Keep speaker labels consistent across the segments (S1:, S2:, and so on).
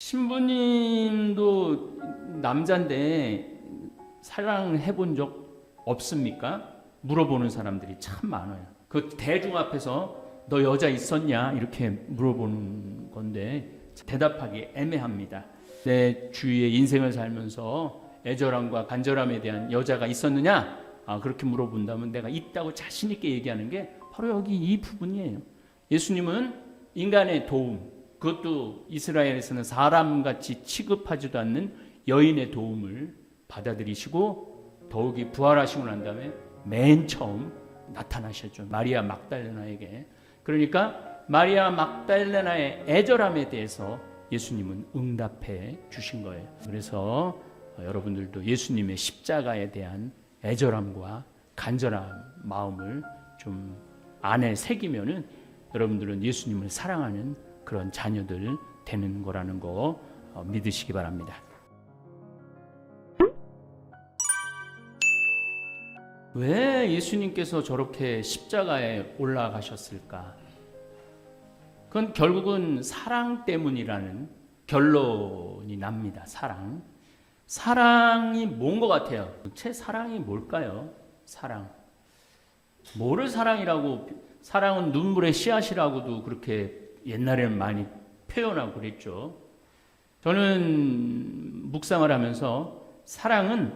S1: 신부님도 남자인데 사랑해 본 적 없습니까? 물어보는 사람들이 참 많아요. 그 대중 앞에서 너 여자 있었냐? 이렇게 물어보는 건데 대답하기 애매합니다. 내 주위의 인생을 살면서 애절함과 간절함에 대한 여자가 있었느냐? 그렇게 물어본다면 내가 있다고 자신 있게 얘기하는 게 바로 여기 이 부분이에요. 예수님은 인간의 도움, 그것도 이스라엘에서는 사람같이 취급하지도 않는 여인의 도움을 받아들이시고 더욱이 부활하시고 난 다음에 맨 처음 나타나셨죠. 마리아 막달레나에게. 그러니까 마리아 막달레나의 애절함에 대해서 예수님은 응답해 주신 거예요. 그래서 여러분들도 예수님의 십자가에 대한 애절함과 간절한 마음을 좀 안에 새기면은 여러분들은 예수님을 사랑하는 그런 자녀들 되는 거라는 거 믿으시기 바랍니다. 왜 예수님께서 저렇게 십자가에 올라가셨을까? 그건 결국은 사랑 때문이라는 결론이 납니다. 사랑이 뭔 것 같아요? 제 사랑이 뭘까요? 사랑. 뭐를 사랑이라고, 사랑은 눈물의 씨앗이라고도 그렇게 옛날에는 많이 표현하고 그랬죠. 저는 묵상을 하면서 사랑은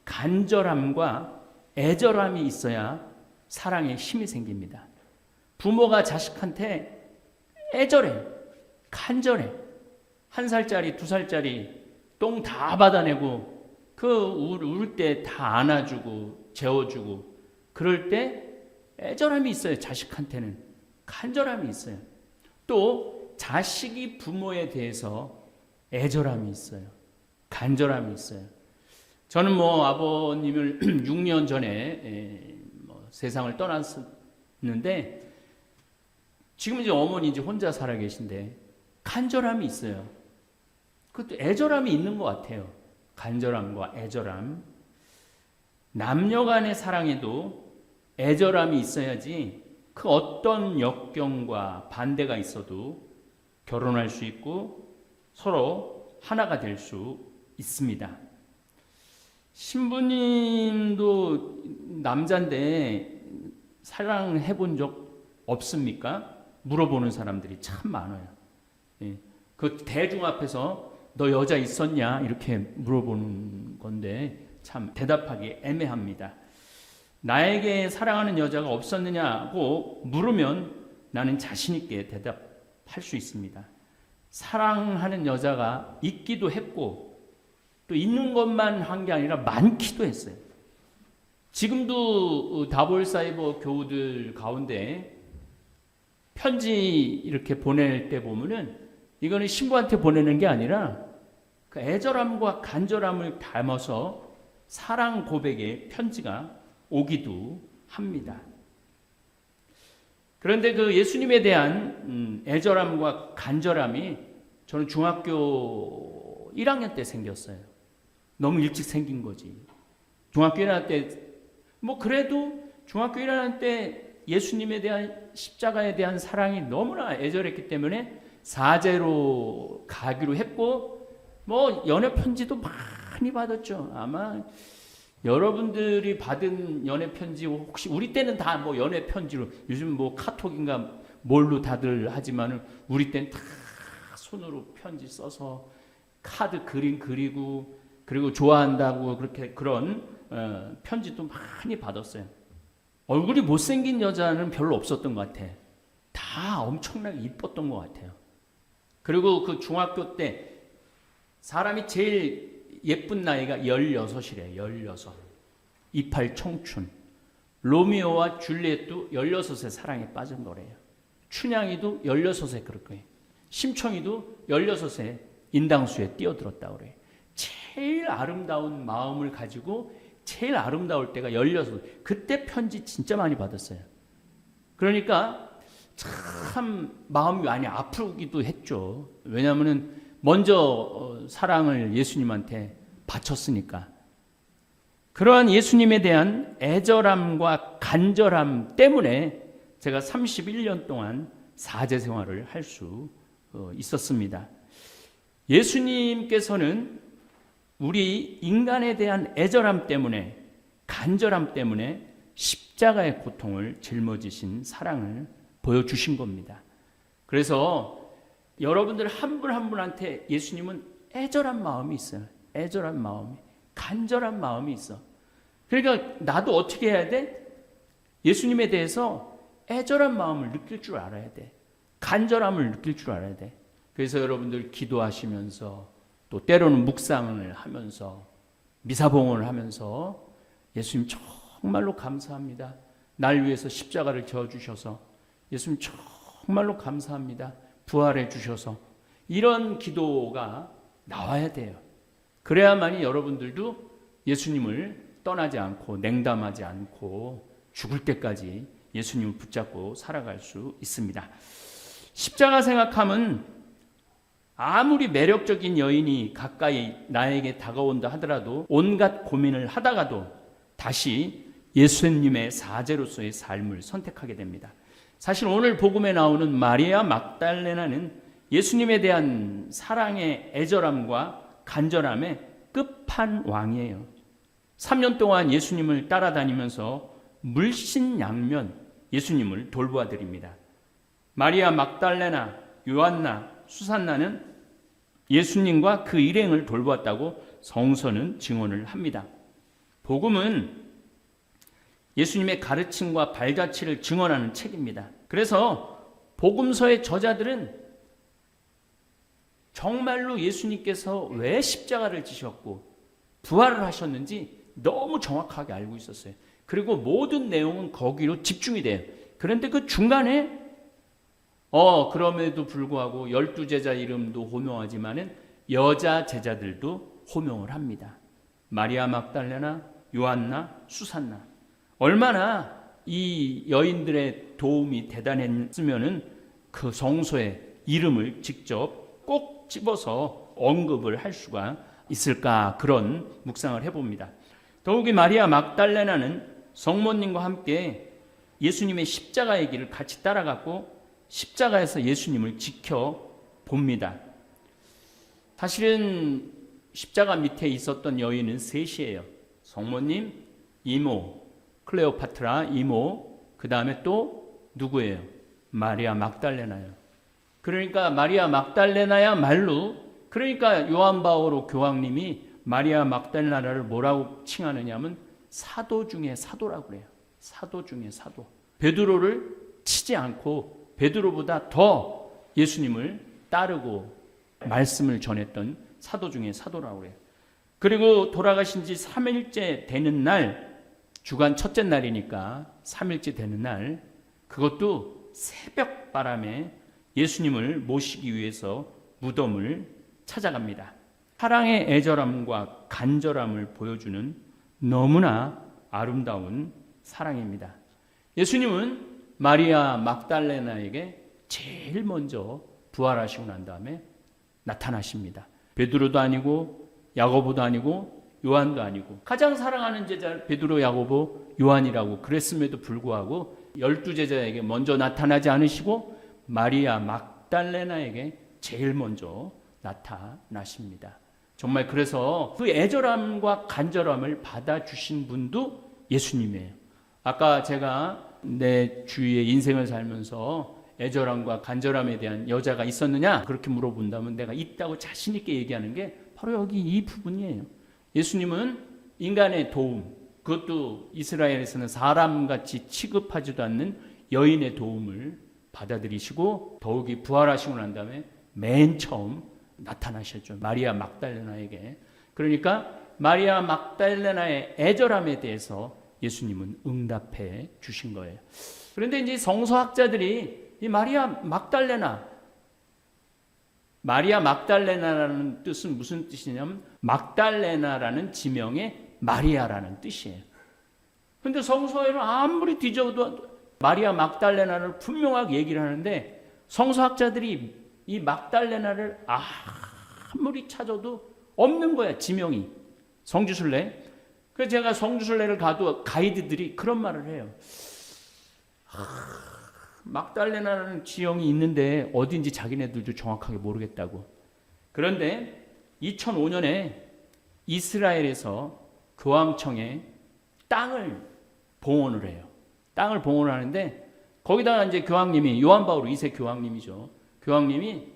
S1: 간절함과 애절함이 있어야 사랑에 힘이 생깁니다. 부모가 자식한테 애절해, 간절해. 1살짜리, 2살짜리 똥 다 받아내고 울 때 다 안아주고 재워주고 그럴 때 애절함이 있어요. 자식한테는 간절함이 있어요. 또 자식이 부모에 대해서 애절함이 있어요. 간절함이 있어요. 저는 아버님을 6년 전에 세상을 떠났는데 지금 이제 어머니 이제 혼자 살아 계신데 간절함이 있어요. 그것도 애절함이 있는 것 같아요. 간절함과 애절함. 남녀 간의 사랑에도 애절함이 있어야지 그 어떤 역경과 반대가 있어도 결혼할 수 있고 서로 하나가 될 수 있습니다. 신부님도 남자인데 사랑해 본 적 없습니까? 물어보는 사람들이 참 많아요. 그 대중 앞에서 너 여자 있었냐? 이렇게 물어보는 건데 참 대답하기 애매합니다. 나에게 사랑하는 여자가 없었느냐고 물으면 나는 자신 있게 대답할 수 있습니다. 사랑하는 여자가 있기도 했고 또 있는 것만 한 게 아니라 많기도 했어요. 지금도 다볼사이버 교우들 가운데 편지 이렇게 보낼 때 보면은 이거는 신부한테 보내는 게 아니라 그 애절함과 간절함을 담아서 사랑 고백의 편지가 오기도 합니다. 그런데 그 예수님에 대한 애절함과 간절함이 저는 중학교 1학년 때 생겼어요. 너무 일찍 생긴 거지. 중학교 1학년 때 그래도 중학교 1학년 때 예수님에 대한 십자가에 대한 사랑이 너무나 애절했기 때문에 사제로 가기로 했고 연애 편지도 많이 받았죠. 아마 여러분들이 받은 연애 편지 혹시 우리 때는 다 연애 편지로 요즘 카톡인가 뭘로 다들 하지만은 우리 때는 다 손으로 편지 써서 카드 그림 그리고 그리고 좋아한다고 그런 편지도 많이 받았어요. 얼굴이 못생긴 여자는 별로 없었던 것 같아. 다 엄청나게 이뻤던 것 같아요. 그리고 그 중학교 때 사람이 제일 예쁜 나이가 16이래. 16. 28 청춘. 로미오와 줄리엣도 16에 사랑에 빠진 거래요. 춘향이도 16에 그럴 거예요. 심청이도 16에 인당수에 뛰어들었다고 그래요. 제일 아름다운 마음을 가지고 제일 아름다울 때가 16. 그때 편지 진짜 많이 받았어요. 그러니까 참 마음이 많이 아프기도 했죠. 왜냐하면 먼저 사랑을 예수님한테 바쳤으니까. 그러한 예수님에 대한 애절함과 간절함 때문에 제가 31년 동안 사제 생활을 할 수 있었습니다. 예수님께서는 우리 인간에 대한 애절함 때문에, 간절함 때문에 십자가의 고통을 짊어지신 사랑을 보여주신 겁니다. 그래서 여러분들 한 분 한 분한테 예수님은 애절한 마음이 있어요. 애절한 마음이, 간절한 마음이 있어. 그러니까 나도 어떻게 해야 돼? 예수님에 대해서 애절한 마음을 느낄 줄 알아야 돼. 간절함을 느낄 줄 알아야 돼. 그래서 여러분들 기도하시면서 또 때로는 묵상을 하면서 미사봉을 하면서 예수님 정말로 감사합니다. 날 위해서 십자가를 져주셔서 예수님 정말로 감사합니다. 부활해 주셔서 이런 기도가 나와야 돼요. 그래야만이 여러분들도 예수님을 떠나지 않고 냉담하지 않고 죽을 때까지 예수님을 붙잡고 살아갈 수 있습니다. 십자가 생각하면 아무리 매력적인 여인이 가까이 나에게 다가온다 하더라도 온갖 고민을 하다가도 다시 예수님의 사제로서의 삶을 선택하게 됩니다. 사실 오늘 복음에 나오는 마리아 막달레나는 예수님에 대한 사랑의 애절함과 간절함의 끝판왕이에요. 3년 동안 예수님을 따라다니면서 물신양면 예수님을 돌보아드립니다. 마리아 막달레나, 요한나, 수산나는 예수님과 그 일행을 돌보았다고 성서는 증언을 합니다. 복음은 예수님의 가르침과 발자취를 증언하는 책입니다. 그래서 복음서의 저자들은 정말로 예수님께서 왜 십자가를 지셨고 부활을 하셨는지 너무 정확하게 알고 있었어요. 그리고 모든 내용은 거기로 집중이 돼요. 그런데 그 중간에 그럼에도 불구하고 12제자 이름도 호명하지만은 여자 제자들도 호명을 합니다. 마리아 막달레나, 요한나, 수산나. 얼마나 이 여인들의 도움이 대단했으면은 그 성소의 이름을 직접 꼭 집어서 언급을 할 수가 있을까, 그런 묵상을 해봅니다. 더욱이 마리아 막달레나는 성모님과 함께 예수님의 십자가의 길을 같이 따라갔고 십자가에서 예수님을 지켜봅니다. 사실은 십자가 밑에 있었던 여인은 셋이에요. 성모님, 이모, 클레오파트라 이모, 그 다음에 또 누구예요? 마리아 막달레나요. 그러니까 마리아 막달레나야말로, 그러니까 요한 바오로 교황님이 마리아 막달레나를 뭐라고 칭하느냐면 사도 중에 사도라고 그래요. 사도 중에 사도. 베드로를 치지 않고 베드로보다 더 예수님을 따르고 말씀을 전했던 사도 중에 사도라고 그래요. 그리고 돌아가신 지 3일째 되는 날, 주간 첫째 날이니까 3일째 되는 날, 그것도 새벽 바람에 예수님을 모시기 위해서 무덤을 찾아갑니다. 사랑의 애절함과 간절함을 보여주는 너무나 아름다운 사랑입니다. 예수님은 마리아 막달레나에게 제일 먼저 부활하시고 난 다음에 나타나십니다. 베드로도 아니고 야고보도 아니고 요한도 아니고 가장 사랑하는 제자 베드로, 야고보, 요한이라고 그랬음에도 불구하고 12제자에게 먼저 나타나지 않으시고 마리아 막달레나에게 제일 먼저 나타나십니다. 정말 그래서 그 애절함과 간절함을 받아주신 분도 예수님이에요. 아까 제가 내 주위에 인생을 살면서 애절함과 간절함에 대한 여자가 있었느냐 그렇게 물어본다면 내가 있다고 자신 있게 얘기하는 게 바로 여기 이 부분이에요. 예수님은 인간의 도움, 그것도 이스라엘에서는 사람같이 취급하지도 않는 여인의 도움을 받아들이시고 더욱이 부활하시고 난 다음에 맨 처음 나타나셨죠. 마리아 막달레나에게. 그러니까 마리아 막달레나의 애절함에 대해서 예수님은 응답해 주신 거예요. 그런데 이제 성서학자들이 이 마리아 막달레나라는 뜻은 무슨 뜻이냐면 막달레나라는 지명의 마리아라는 뜻이에요. 그런데 성서에는 아무리 뒤져도 마리아 막달레나를 분명하게 얘기를 하는데 성서학자들이 이 막달레나를 아무리 찾아도 없는 거야, 지명이. 성지순례. 그래서 제가 성지순례를 가도 가이드들이 그런 말을 해요. 막달레나라는 지형이 있는데 어딘지 자기네들도 정확하게 모르겠다고. 그런데 2005년에 이스라엘에서 교황청에 땅을 봉헌을 해요. 땅을 봉헌을 하는데 거기다가 이제 교황님이 요한 바울 2세 교황님이죠. 교황님이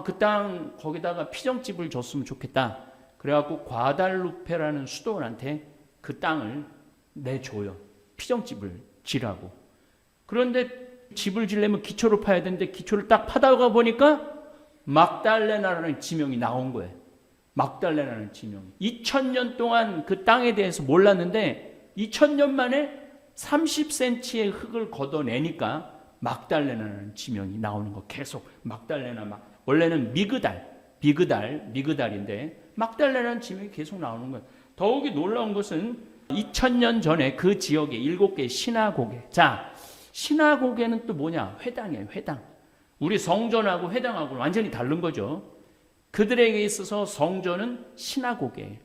S1: 그 땅 거기다가 피정집을 줬으면 좋겠다. 그래갖고 과달루페라는 수도원한테 그 땅을 내줘요. 피정집을 지라고. 그런데 집을 지려면 기초를 파야 되는데 기초를 딱 파다가 보니까 막달레나라는 지명이 나온 거예요. 막달레나라는 지명이. 2000년 동안 그 땅에 대해서 몰랐는데 2000년 만에 30cm의 흙을 걷어내니까 막달레나라는 지명이 나오는 거. 계속 막달레나 원래는 미그달인데 막달레나라는 지명이 계속 나오는 거예요. 더욱이 놀라운 것은 2000년 전에 그 지역에 7개의 시나고게. 자, 시나고게는 또 뭐냐? 회당이에요. 회당. 우리 성전하고 회당하고는 완전히 다른 거죠. 그들에게 있어서 성전은 시나고게예요.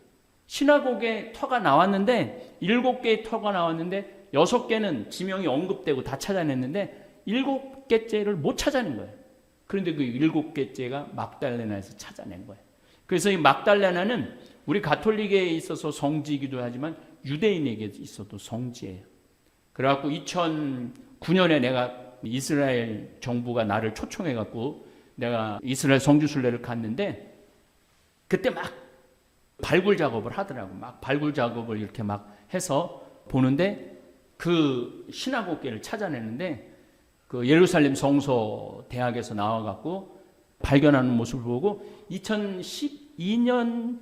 S1: 시나고게 터가 나왔는데 7개의 터가 나왔는데 6개는 지명이 언급되고 다 찾아냈는데 7개째를 못 찾아낸 거예요. 그런데 그 7개째가 막달레나에서 찾아낸 거예요. 그래서 이 막달레나는 우리 가톨릭에 있어서 성지이기도 하지만 유대인에게 있어도 성지예요. 그래갖고 2009년에 내가 이스라엘 정부가 나를 초청해갖고 내가 이스라엘 성지순례를 갔는데 그때 막 발굴 작업을 하더라고. 막 발굴 작업을 이렇게 막 해서 보는데 그 시나고게를 찾아내는데 그 예루살렘 성서 대학에서 나와갖고 발견하는 모습을 보고 2015년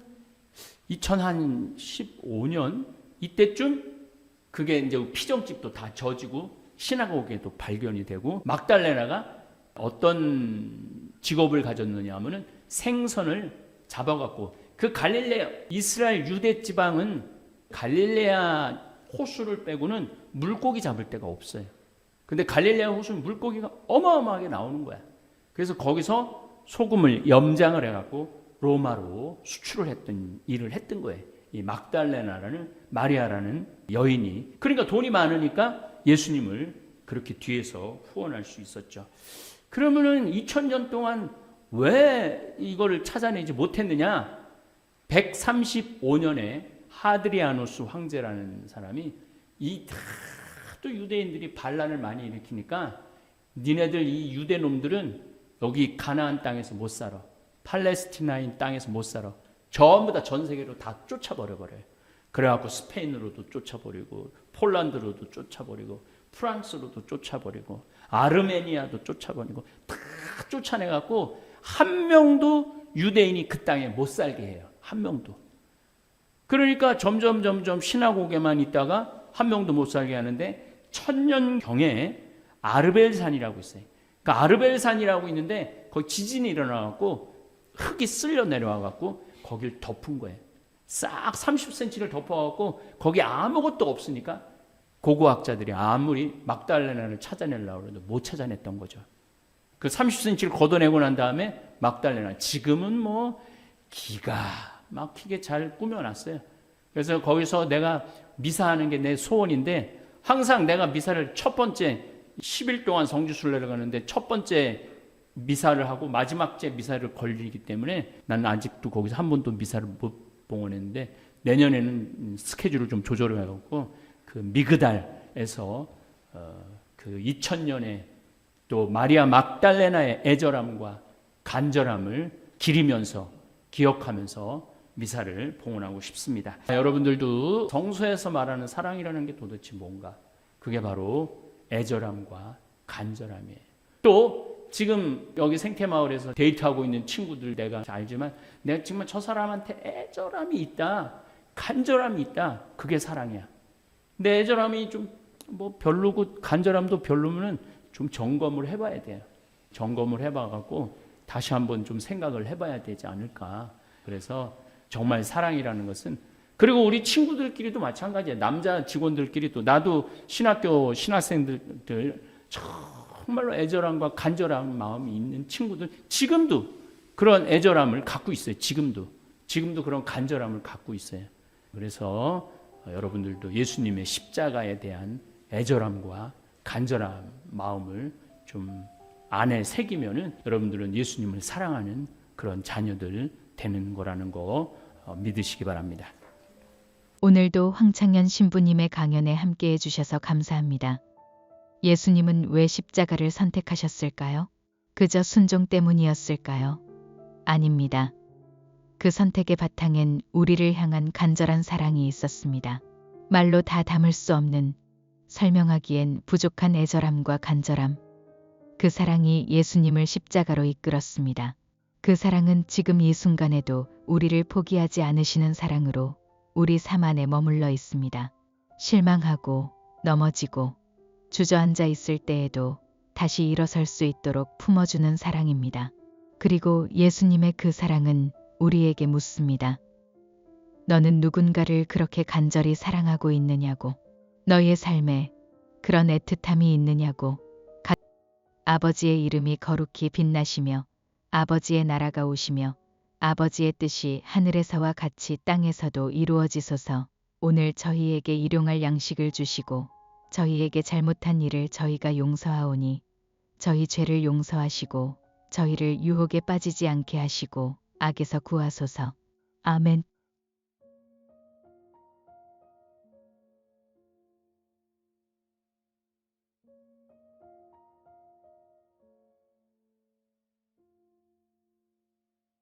S1: 이때쯤 그게 이제 피정집도 다 져지고 시나고게도 발견이 되고 막달레나가 어떤 직업을 가졌느냐 하면은 생선을 잡아갖고 그 갈릴레아 이스라엘 유대 지방은 갈릴레아 호수를 빼고는 물고기 잡을 데가 없어요. 근데 갈릴레아 호수는 물고기가 어마어마하게 나오는 거야. 그래서 거기서 소금을 염장을 해갖고 로마로 수출을 했던 일을 했던 거예요. 이 막달레나라는 마리아라는 여인이. 그러니까 돈이 많으니까 예수님을 그렇게 뒤에서 후원할 수 있었죠. 그러면은 2000년 동안 왜 이거를 찾아내지 못했느냐? 135년에 하드리아누스 황제라는 사람이 또 유대인들이 반란을 많이 일으키니까 니네들 이 유대 놈들은 여기 가나안 땅에서 못 살아. 팔레스티나인 땅에서 못 살아. 전부 다 전 세계로 다 쫓아버려버려요. 그래갖고 스페인으로도 쫓아버리고 폴란드로도 쫓아버리고 프랑스로도 쫓아버리고 아르메니아도 쫓아버리고 다 쫓아내갖고 한 명도 유대인이 그 땅에 못 살게 해요. 한 명도. 그러니까 점점 시나고게만 있다가 한 명도 못 살게 하는데 천년경에 아르벨산이라고 있어요. 그러니까 아르벨산이라고 있는데 거기 지진이 일어나갖고 흙이 쓸려 내려와갖고 거길 덮은 거예요. 싹 30cm를 덮어갖고 거기 아무것도 없으니까 고고학자들이 아무리 막달레나를 찾아내려고 해도 못 찾아냈던 거죠. 그 30cm를 걷어내고 난 다음에 막달레나 지금은 뭐 기가 막히게 잘 꾸며놨어요. 그래서 거기서 내가 미사하는 게 내 소원인데 항상 내가 미사를 첫 번째 10일 동안 성지순례를 가는데 첫 번째 미사를 하고 마지막 째 미사를 걸리기 때문에 나는 아직도 거기서 한 번도 미사를 못 봉헌했는데 내년에는 스케줄을 좀 조절해갖고 그 미그달에서 그 2000년에 또 마리아 막달레나의 애절함과 간절함을 기리면서 기억하면서 미사를 봉헌하고 싶습니다. 여러분들도 성서에서 말하는 사랑이라는 게 도대체 뭔가? 그게 바로 애절함과 간절함이에요. 또 지금 여기 생태마을에서 데이트하고 있는 친구들 내가 알지만 내가 정말 저 사람한테 애절함이 있다, 간절함이 있다. 그게 사랑이야. 근데 애절함이 좀 뭐 별로고 간절함도 별로면은 좀 점검을 해봐야 돼요. 점검을 해봐갖고 다시 한번 좀 생각을 해봐야 되지 않을까. 그래서 정말 사랑이라는 것은 그리고 우리 친구들끼리도 마찬가지예요. 남자 직원들끼리도 나도 신학교 신학생들 정말로 애절함과 간절한 마음이 있는 친구들 지금도 그런 애절함을 갖고 있어요. 지금도 그런 간절함을 갖고 있어요. 그래서 여러분들도 예수님의 십자가에 대한 애절함과 간절한 마음을 좀 안에 새기면은 여러분들은 예수님을 사랑하는 그런 자녀들 되는 거라는 거 믿으시기 바랍니다.
S2: 오늘도 황창현 신부님의 강연에 함께해 주셔서 감사합니다. 예수님은 왜 십자가를 선택하셨을까요? 그저 순종 때문이었을까요? 아닙니다. 그 선택의 바탕엔 우리를 향한 간절한 사랑이 있었습니다. 말로 다 담을 수 없는, 설명하기엔 부족한 애절함과 간절함. 그 사랑이 예수님을 십자가로 이끌었습니다. 그 사랑은 지금 이 순간에도 우리를 포기하지 않으시는 사랑으로 우리 삶 안에 머물러 있습니다. 실망하고 넘어지고 주저앉아 있을 때에도 다시 일어설 수 있도록 품어주는 사랑입니다. 그리고 예수님의 그 사랑은 우리에게 묻습니다. 너는 누군가를 그렇게 간절히 사랑하고 있느냐고. 너의 삶에 그런 애틋함이 있느냐고. 아버지의 이름이 거룩히 빛나시며 아버지의 나라가 오시며 아버지의 뜻이 하늘에서와 같이 땅에서도 이루어지소서. 오늘 저희에게 일용할 양식을 주시고 저희에게 잘못한 일을 저희가 용서하오니 저희 죄를 용서하시고 저희를 유혹에 빠지지 않게 하시고 악에서 구하소서. 아멘.